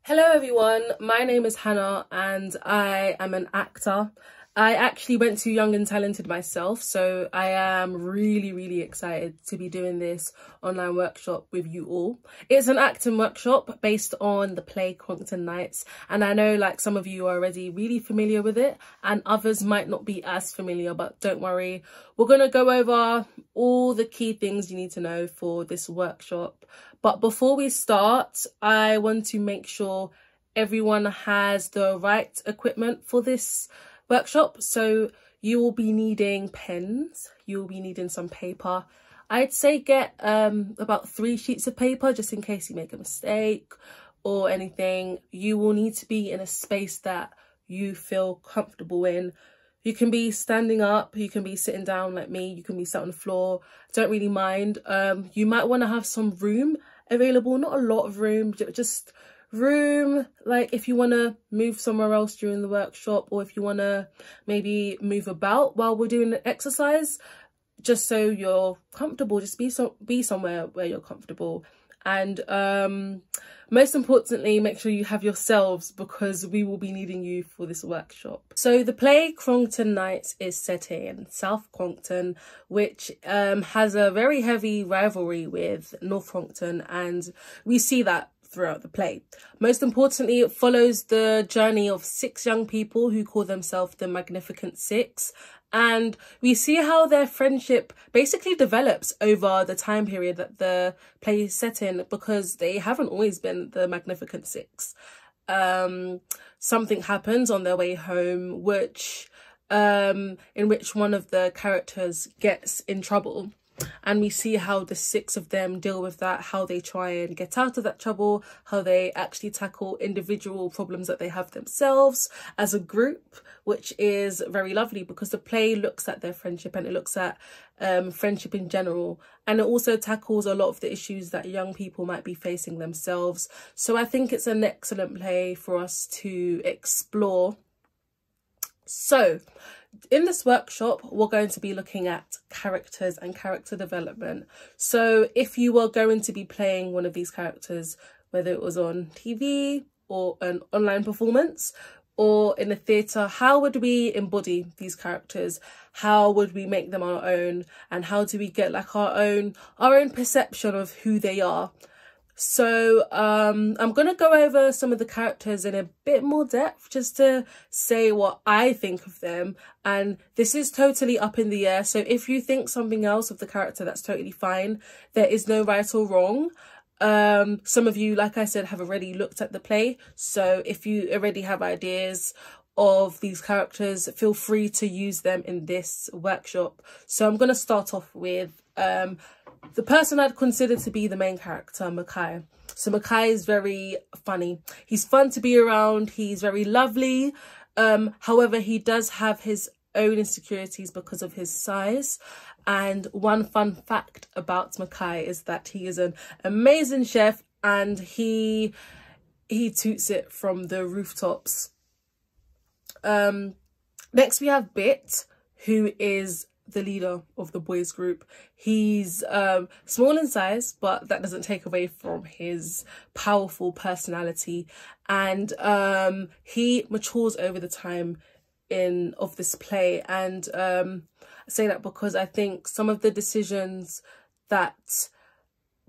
Hello everyone, my name is Hannah and I am an actor. I actually went to Young and Talented myself, so I am really excited to be doing this online workshop with you all. It's an acting workshop based on the play Crongton Nights, and I know like some of you are already really familiar with it and others might not be as familiar, but don't worry. We're going to go over all the key things you need to know for this workshop. But before we start, I want to make sure everyone has the right equipment for this workshop. So you will be needing pens, you will be needing some paper. I'd say get about 3 sheets of paper just in case you make a mistake or anything. You will need to be in a space that you feel comfortable in. You can be standing up, you can be sitting down like me, you can be sat on the floor. Don't really mind. You might want to have some room available, not a lot of room, just room, like if you want to move somewhere else during the workshop, or if you want to maybe move about while we're doing the exercise, just so you're comfortable. Just be somewhere where you're comfortable. And most importantly, make sure you have yourselves, because we will be needing you for this workshop. So the play Crongton Nights is set in South Crongton, which has a very heavy rivalry with North Crongton, and we see that throughout the play. Most importantly, it follows the journey of 6 young people who call themselves the Magnificent Six, and we see how their friendship basically develops over the time period that the play is set in, because they haven't always been the Magnificent Six. Something happens on their way home in which one of the characters gets in trouble, and we see how the 6 of them deal with that, how they try and get out of that trouble, how they actually tackle individual problems that they have themselves as a group, which is very lovely because the play looks at their friendship and it looks at friendship in general, and it also tackles a lot of the issues that young people might be facing themselves. So I think it's an excellent play for us to explore. So in this workshop, we're going to be looking at characters and character development. So if you were going to be playing one of these characters, whether it was on TV or an online performance or in a theatre, how would we embody these characters? How would we make them our own? And how do we get like our own perception of who they are? So I'm going to go over some of the characters in a bit more depth, just to say what I think of them. And this is totally up in the air. So if you think something else of the character, that's totally fine. There is no right or wrong. Some of you, like I said, have already looked at the play. So if you already have ideas of these characters, feel free to use them in this workshop. So I'm going to start off with the person I'd consider to be the main character, Makai. So Makai is very funny. He's fun to be around. He's very lovely. However, he does have his own insecurities because of his size. And one fun fact about Makai is that he is an amazing chef, and he toots it from the rooftops. Next we have Bit, who is the leader of the boys group. He's small in size, but that doesn't take away from his powerful personality, and he matures over the time of this play. And I say that because I think some of the decisions that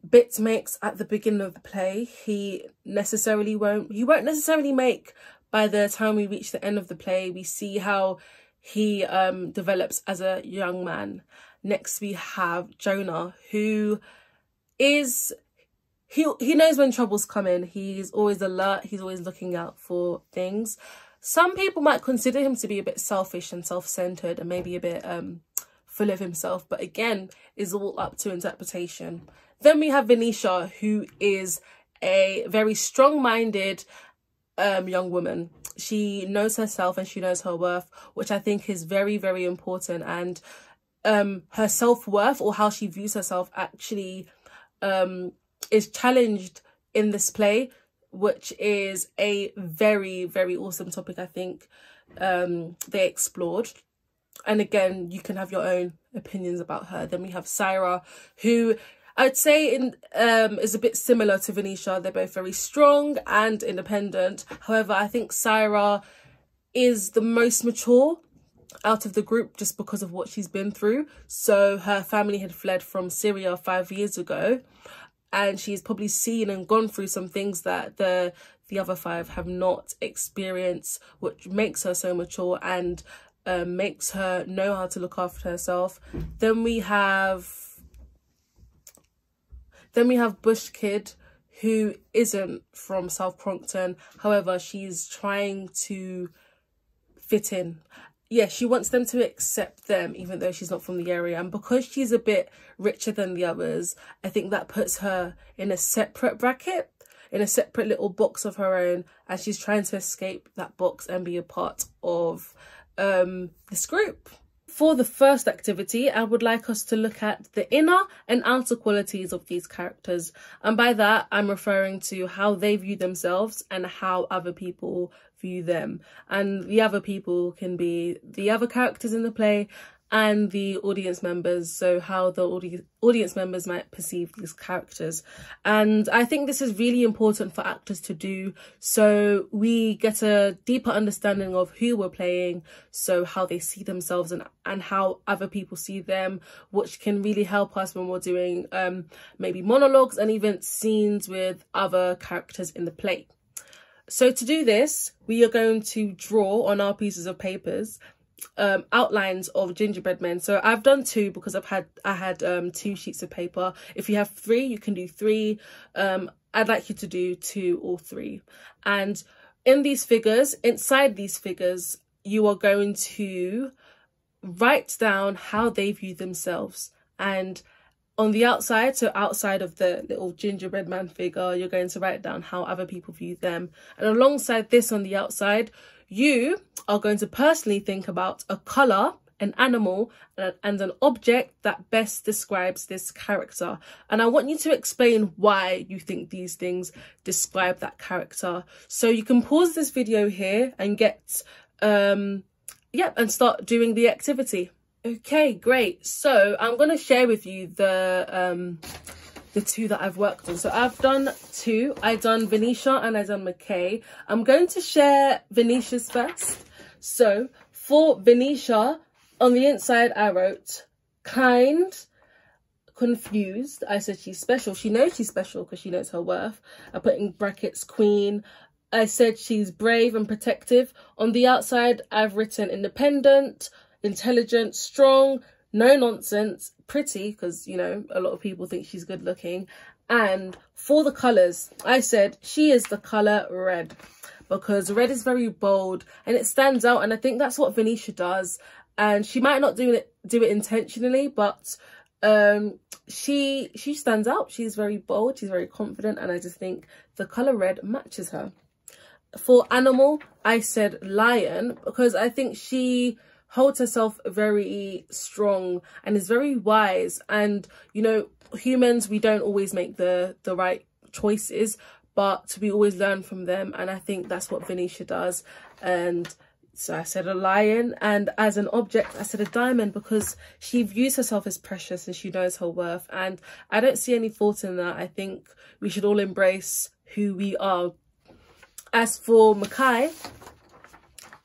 Bit makes at the beginning of the play, he won't necessarily make by the time we reach the end of the play. We see how he develops as a young man. Next we have Jonah, who is he knows when trouble's coming. He's always alert, he's always looking out for things. Some people might consider him to be a bit selfish and self-centered and maybe a bit full of himself, but again, is all up to interpretation. Then we have Venetia, who is a very strong-minded young woman. She knows herself and she knows her worth, which I think is very important. And her self-worth, or how she views herself, actually is challenged in this play, which is a very awesome topic. I think they explored. And again, you can have your own opinions about her. Then we have Syra, who I'd say is a bit similar to Venetia. They're both very strong and independent. However, I think Syra is the most mature out of the group just because of what she's been through. So her family had fled from Syria 5 years ago, and she's probably seen and gone through some things that the other 5 have not experienced, which makes her so mature and makes her know how to look after herself. Then we have Bush Kid, who isn't from South Crongton. However, she's trying to fit in. Yeah, she wants them to accept them, even though she's not from the area. And because she's a bit richer than the others, I think that puts her in a separate bracket, in a separate little box of her own. And she's trying to escape that box and be a part of this group. For the first activity, I would like us to look at the inner and outer qualities of these characters. And by that, I'm referring to how they view themselves and how other people view them. And the other people can be the other characters in the play and the audience members, so how the audience members might perceive these characters. And I think this is really important for actors to do, so we get a deeper understanding of who we're playing, so how they see themselves and how other people see them, which can really help us when we're doing maybe monologues and even scenes with other characters in the play. So to do this, we are going to draw on our pieces of papers outlines of gingerbread men. So I've done 2 because I had 2 sheets of paper. If you have 3, you can do 3. I'd like you to do 2 or 3. And in these figures, inside these figures, you are going to write down how they view themselves. And on the outside, so outside of the little gingerbread man figure, you're going to write down how other people view them. And alongside this, on the outside, you are going to personally think about a colour, an animal, and an object that best describes this character. And I want you to explain why you think these things describe that character. So you can pause this video here and get, and start doing the activity. Okay, great. So I'm going to share with you the 2 that I've worked on. So I've done 2. I've done Venetia and I've done McKay. I'm going to share Venetia's first. So for Venetia, on the inside I wrote kind, confused. I said she's special. She knows she's special because she knows her worth. I put in brackets queen. I said she's brave and protective. On the outside I've written independent, intelligent, strong, no nonsense, pretty, because, you know, a lot of people think she's good looking. And for the colours, I said she is the colour red, because red is very bold and it stands out. And I think that's what Venetia does. And she might not do it intentionally, but she stands out. She's very bold, she's very confident, and I just think the colour red matches her. For animal, I said lion, because I think she holds herself very strong and is very wise. And, you know, humans, we don't always make the right choices, but we always learn from them. And I think that's what Venetia does. And so I said a lion. And as an object, I said a diamond, because she views herself as precious and she knows her worth. And I don't see any fault in that. I think we should all embrace who we are. As for Mackay,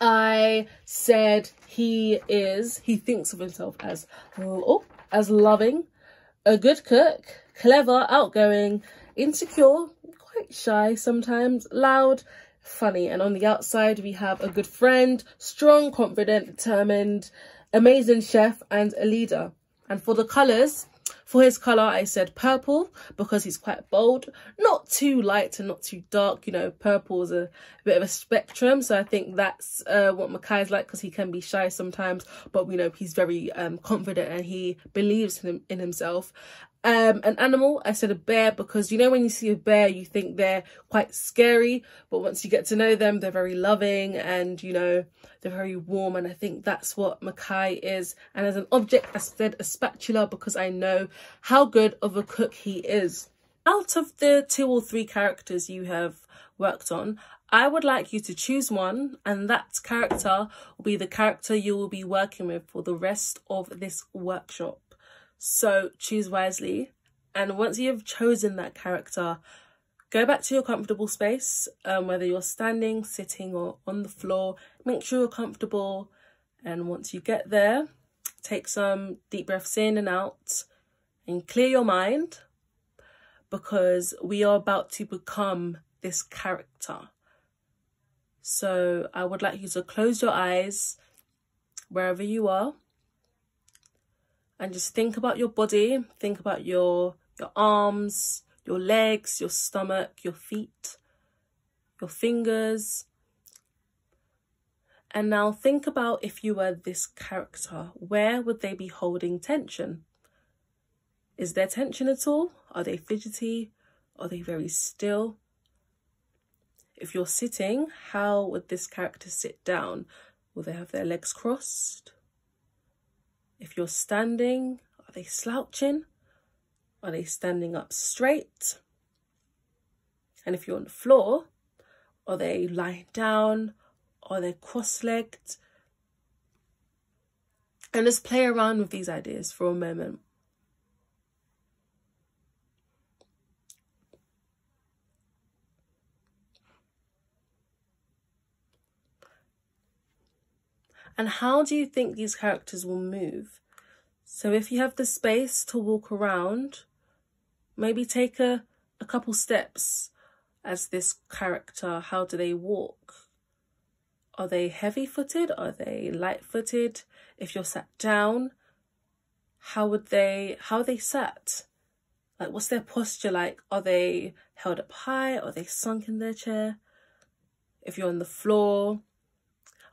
I said he thinks of himself as loving, a good cook, clever, outgoing, insecure, quite shy sometimes, loud, funny. And on the outside we have a good friend, strong, confident, determined, amazing chef, and a leader. And for the colours, for his colour, I said purple, because he's quite bold, not too light and not too dark. You know, purple is a bit of a spectrum. So I think that's what Mackay's like, because he can be shy sometimes, but we know he's very confident and he believes in himself. An animal, I said a bear, because, you know, when you see a bear, you think they're quite scary, but once you get to know them, they're very loving and, you know, they're very warm. And I think that's what Mackay is. And as an object, I said a spatula, because I know how good of a cook he is. Out of the 2 or 3 characters you have worked on, I would like you to choose one, and that character will be the character you will be working with for the rest of this workshop. So choose wisely And once you've chosen that character, go back to your comfortable space, whether you're standing, sitting, or on the floor. Make sure you're comfortable. And once you get there, take some deep breaths in and out and clear your mind, because we are about to become this character. So I would like you to close your eyes wherever you are and just think about your body. Think about your arms, your legs, your stomach, your feet, your fingers. And now think about, if you were this character, where would they be holding tension? Is there tension at all? Are they fidgety? Are they very still? If you're sitting, how would this character sit down? Will they have their legs crossed? If you're standing, are they slouching? Are they standing up straight? And if you're on the floor, are they lying down? Are they cross-legged? And just play around with these ideas for a moment. And how do you think these characters will move? So if you have the space to walk around, maybe take a couple steps as this character. How do they walk? Are they heavy-footed? Are they light-footed? If you're sat down, how are they sat? Like, what's their posture like? Are they held up high? Are they sunk in their chair? If you're on the floor,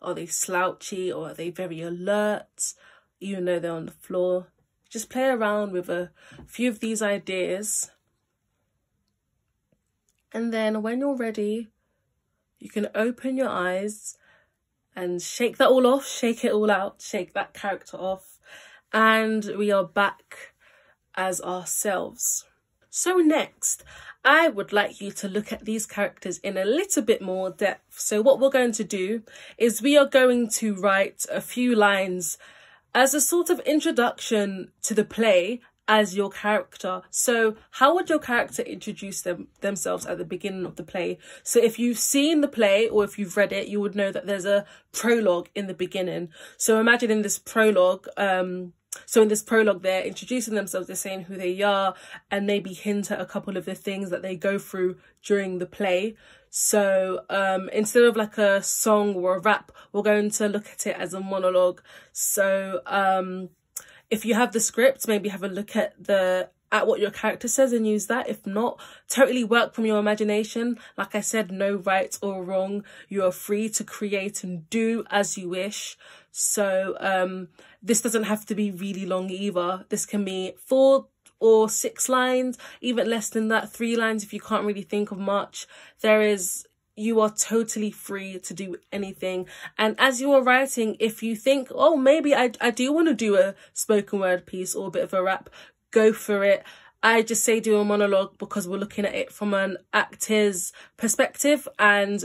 are they slouchy, or are they very alert, even though they're on the floor? Just play around with a few of these ideas. And then when you're ready, you can open your eyes and shake that all off, shake it all out, shake that character off. And we are back as ourselves. So next, I would like you to look at these characters in a little bit more depth. So what we're going to do is we are going to write a few lines as a sort of introduction to the play as your character. So how would your character introduce themselves at the beginning of the play? So if you've seen the play or if you've read it, you would know that there's a prologue in the beginning. So imagine in this prologue, they're introducing themselves, they're saying who they are, and maybe hint at a couple of the things that they go through during the play. So instead of like a song or a rap, we're going to look at it as a monologue. So if you have the script, maybe have a look at what your character says and use that. If not, totally work from your imagination. Like I said, no right or wrong. You are free to create and do as you wish. So this doesn't have to be really long either. This can be 4 or 6 lines, even less than that, 3 lines if you can't really think of much. You are totally free to do anything. And as you are writing, if you think, oh, maybe I do want to do a spoken word piece or a bit of a rap, go for it. I just say do a monologue because we're looking at it from an actor's perspective. And,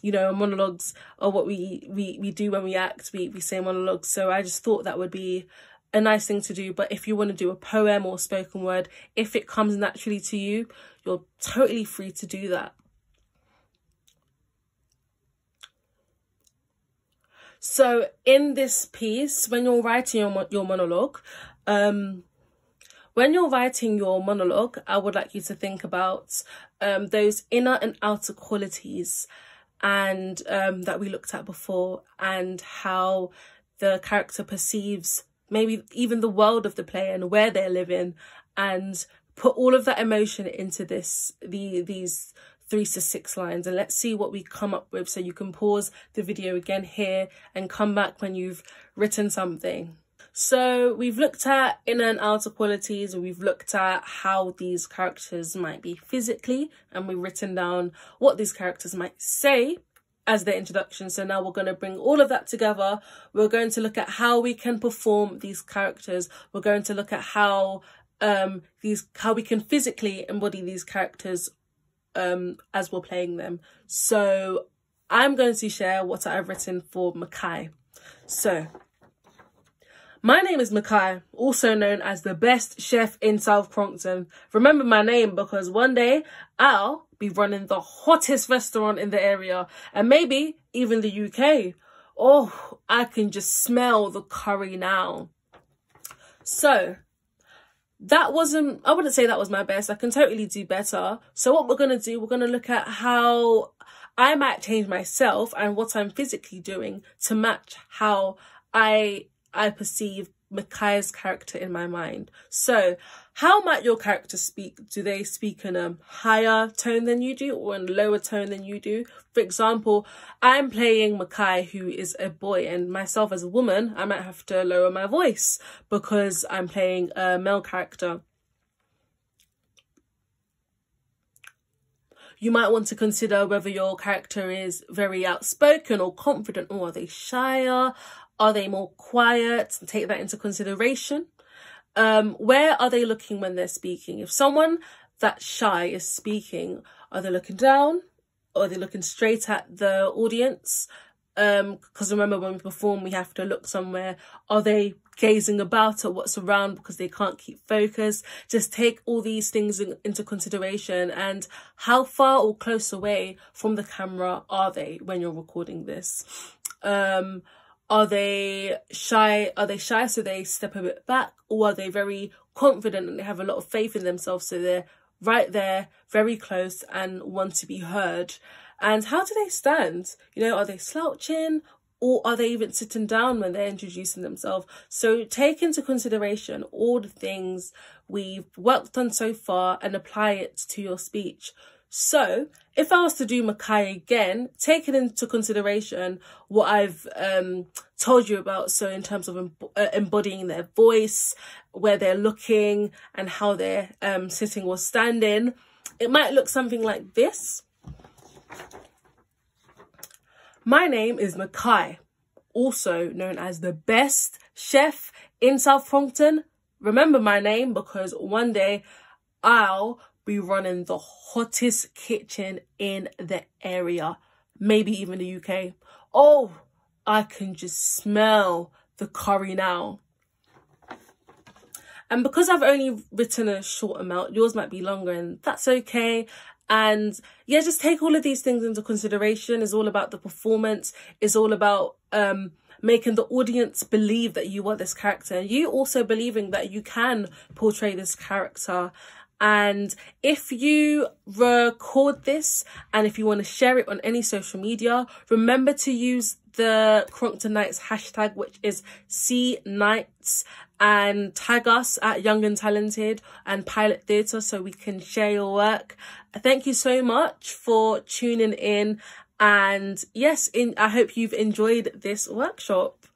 monologues are what we do when we act. We say monologues. So I just thought that would be a nice thing to do. But if you want to do a poem or spoken word, if it comes naturally to you, you're totally free to do that. So in this piece, when you're writing your monologue, I would like you to think about those inner and outer qualities and that we looked at before, and how the character perceives maybe even the world of the play and where they're living, and put all of that emotion into these 3 to 6 lines, and let's see what we come up with. So you can pause the video again here and come back when you've written something. So we've looked at inner and outer qualities, and we've looked at how these characters might be physically, and we've written down what these characters might say as their introduction. So now we're going to bring all of that together. We're going to look at how we can perform these characters. We're going to look at how we can physically embody these characters as we're playing them. So I'm going to share what I've written for Makai. So My name is Makai, also known as the best chef in South Crongton. Remember my name because one day I'll be running the hottest restaurant in the area and maybe even the UK. Oh, I can just smell the curry now. So I wouldn't say that was my best. I can totally do better. So what we're going to do, we're going to look at how I might change myself and what I'm physically doing to match how I perceive Makai's character in my mind. So how might your character speak? Do they speak in a higher tone than you do or in a lower tone than you do? For example, I'm playing Makai, who is a boy, and myself as a woman, I might have to lower my voice because I'm playing a male character. You might want to consider whether your character is very outspoken or confident, or are they shyer? Are they more quiet? Take that into consideration. Where are they looking when they're speaking? If someone that's shy is speaking, are they looking down? Or are they looking straight at the audience? Because remember, when we perform, we have to look somewhere. Are they gazing about at what's around because they can't keep focus? Just take all these things into consideration. And how far or close away from the camera are they when you're recording this? Are they shy? Are they shy so they step a bit back? Or are they very confident and they have a lot of faith in themselves so they're right there, very close and want to be heard? And how do they stand? You know, are they slouching or are they even sitting down when they're introducing themselves? So take into consideration all the things we've worked on so far and apply it to your speech. So if I was to do Makai again, taking into consideration what I've told you about, so in terms of embodying their voice, where they're looking and how they're sitting or standing, it might look something like this. My name is Makai, also known as the best chef in South Crongton. Remember my name because one day I'll be running the hottest kitchen in the area, maybe even the UK. Oh, I can just smell the curry now. And because I've only written a short amount, yours might be longer, and that's okay. And yeah, just take all of these things into consideration. It's all about the performance. It's all about making the audience believe that you are this character, and you also believing that you can portray this character. And if you record this and if you want to share it on any social media, remember to use the Crongton Nights hashtag, which is CNights, and tag us at Young and Talented and Pilot Theatre so we can share your work. Thank you so much for tuning in. And yes, I hope you've enjoyed this workshop.